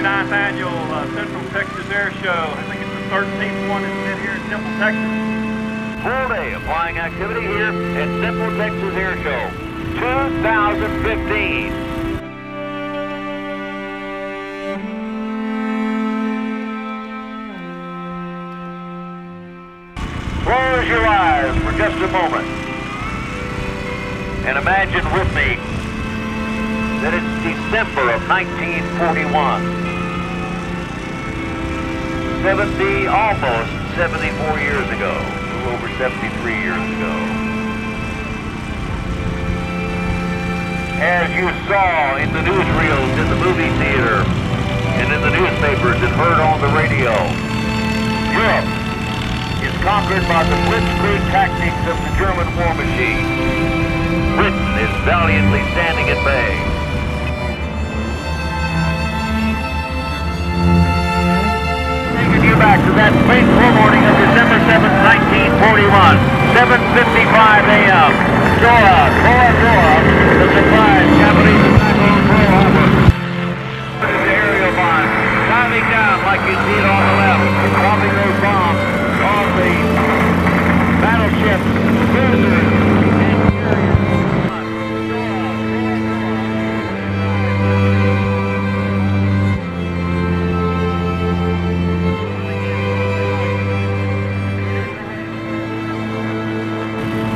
29th annual Central Texas Airshow. I think it's the 13th one that's been here in Central Texas. Full day of flying activity here at Central Texas Airshow 2015. Close your eyes for just a moment and imagine with me that it's December of 1941. almost 74 years ago, a little over 73 years ago. As you saw in the newsreels in the movie theater and in the newspapers and heard on the radio, Europe is conquered by the blitzkrieg tactics of the German war machine. Britain is valiantly standing at bay. Taking you back to that fateful morning of December 7th, 1941, 7:55 a.m. Dora, the surprise Japanese attack on Pearl Harbor. The aerial bomb diving down like you see it on the left, dropping those bombs on the battleships, cruisers,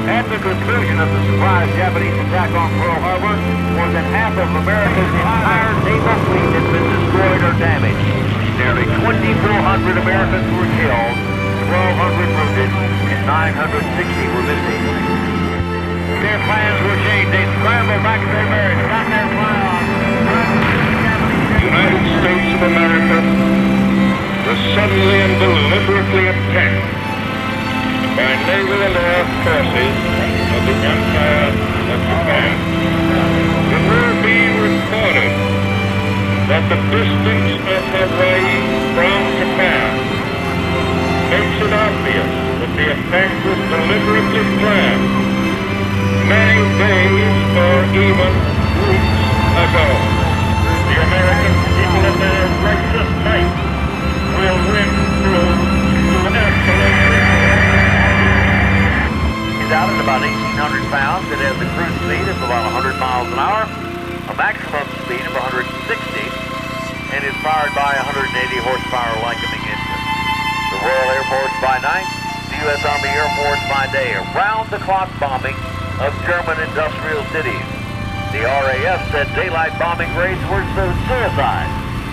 At the conclusion of the surprise Japanese attack on Pearl Harbor, more than half of America's entire naval fleet has been destroyed or damaged. Nearly 2,400 Americans were killed, 1,200 wounded, and 960 were missing. Their plans were changed. They scrambled back to their barracks, got their fly on. The United States of America was suddenly and deliberately attacked by naval and air forces of the Empire of Japan. It will be reported that the distance of Hawaii from Japan makes it obvious that the attack was deliberately planned many days or even weeks ago. The American people of their righteous might will win through to absolute victory. Out at about 1,800 pounds. It has a cruise speed of about 100 miles an hour, a maximum speed of 160, and is powered by a 180 horsepower Lycoming engine. The Royal Air Force by night, the U.S. Army Air Force by day, around-the-clock bombing of German industrial cities. The RAF said daylight bombing raids were suicide,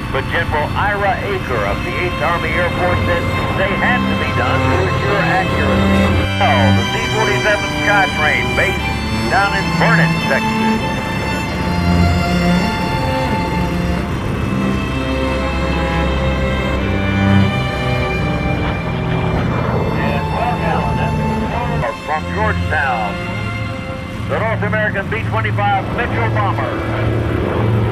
but General Ira Aker of the 8th Army Air Force said they had to be done to ensure accuracy. The C-47 Skytrain based down in Burnett, Texas. And welcome from Georgetown, the North American B-25 Mitchell bomber.